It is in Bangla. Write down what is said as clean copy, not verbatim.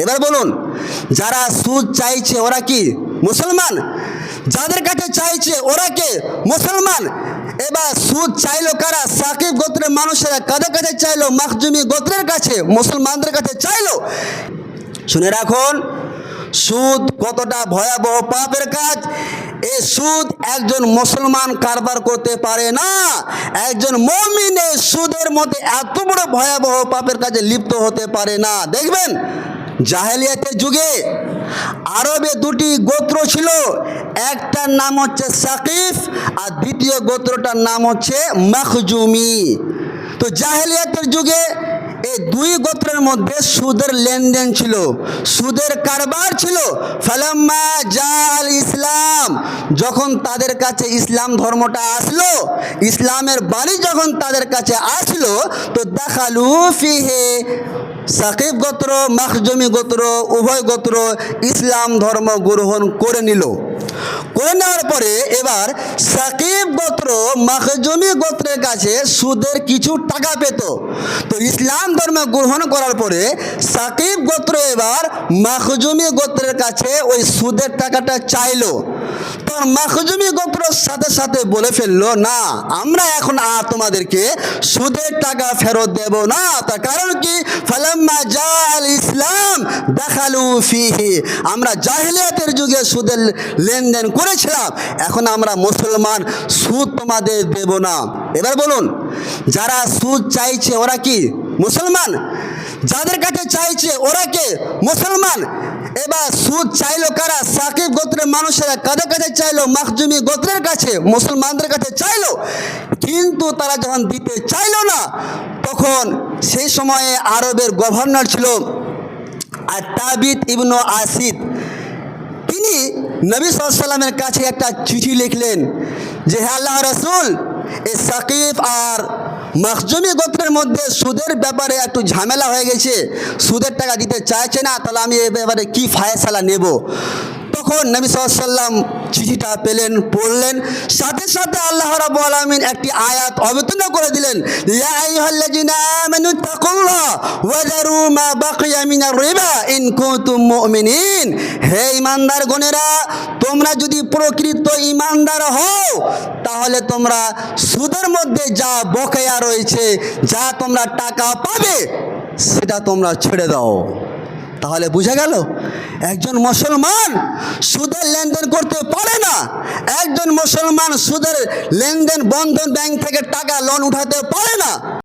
এবার বলুন, যারা সুদ চাইছে ওরা কি মুসলমান? যাদের কাছে চাইছে ওরা কে মুসলমান? এবার সুদ চাইলো কারা? সাকিব গোত্রের মানুষেরা। কাদের কাছে চাইলো? মাখজুমি গোত্রের কাছে, মুসলমানদের কাছে চাইলো। শুনে রাখুন, সুদ কতটা ভয়াবহ পাপের কাজ। এই সুদ একজন মুসলমান কারবার করতে পারে না। একজন মুমিন এই সুদের মধ্যে এত বড় ভয়াবহ পাপের কাজে লিপ্ত হতে পারে না। দেখবেন, জাহেলিয়াতের যুগে আরবে দুটি গোত্র ছিল, একটার নাম হচ্ছে সাকিফ আর দ্বিতীয় গোত্রটার নাম হচ্ছে মাখজুমি। তো জাহেলিয়াতের যুগে এই দুই গোত্রের মধ্যে সুদের লেনদেন ছিল, সুদের কারবার ছিল। ফালাম্মা জাল ইসলাম, যখন তাদের কাছে ইসলাম ধর্মটা আসলো, ইসলামের বাণী যখন তাদের কাছে আসলো, তো দাখালু ফিহে, সাকিব গোত্র মাখজুমি গোত্র উভয় গোত্র ইসলাম ধর্ম গ্রহণ করে নিল। করে নেওয়ার পরে এবার সাকিব গোত্র মাখজুমি গোত্রের কাছে সুদের কিছু টাকা পেত। তো ইসলাম ধর্ম গ্রহণ করার পরে সাকিব গোত্র এবার মাখজুমি গোত্রের কাছে ওই সুদের টাকাটা চাইলো। তো মাখজুমি গোত্র সাথে সাথে বলে ফেললো, না, আমরা এখন আর তোমাদেরকে সুদের টাকা ফেরত দেব না। তার কারণ কি? ফালাম্মা জাল ইসলাম দাখালু ফিহি, আমরা জাহেলিয়াতের যুগে সুদের লেনদেন করেছিলাম, এখন আমরা মুসলমান, সুদ তোমাদের দেব না। এবার বলুন, যারা সুদ চাইছে ওরা কি মুসলমান? যাদের কাছে চাইছে ওরা কে মুসলমান? এবার সুদ চাইলো কারা? সাকিব গোত্রের মানুষেরা। কাদের কাছে চাইলো? মাখজুমি গোত্রের কাছে, মুসলমানদের কাছে চাইলো। কিন্তু তারা যখন দিতে চাইলো না, তখন সেই সময়ে আরবের গভর্নর ছিল আতাবিত ইবনু আসিদ। তিনি নবী সাল্লাল্লাহু আলাইহি ওয়াসাল্লামের কাছে একটা চিঠি লিখলেন যে, হে আল্লাহ রাসূল, এই সাকিব আর মাখজুমি গোত্রের মধ্যে সুদের ব্যাপারে একটু ঝামেলা হয়ে গেছে, সুদের টাকা দিতে চাইছে না, তাহলে আমি এ ব্যাপারে কি ফায়সালা নেব? তখন নবী সাল্লাল্লাহু আলাইহি ওয়াসাল্লাম চিঠিটা পেলেন, পড়লেন, সাথে সাথে আল্লাহ রাব্বুল আলামিন একটি আয়াত অবতীর্ণ করে দিলেন, ইয়া আইয়ুহাল্লাযিনা আমানু তাকুল্লাহ ওয়া যারু মা বাকিয়া মিনার রিবা ইন কুনতুম মুমিনিন। হে ঈমানদারগণেরা, তোমরা যদি প্রকৃত ঈমানদার হও, তাহলে তোমরা সুদের মধ্যে যা বকেয়া রয়েছে, যা তোমরা টাকা পাবে, সেটা তোমরা ছেড়ে দাও। তাহলে বুঝা গেল, একজন মুসলমান সুদের লেনদেন করতে পারে না। একজন মুসলমান সুদের লেনদেন, বন্ধন ব্যাংক থেকে টাকা লোন উঠাতে পারে না।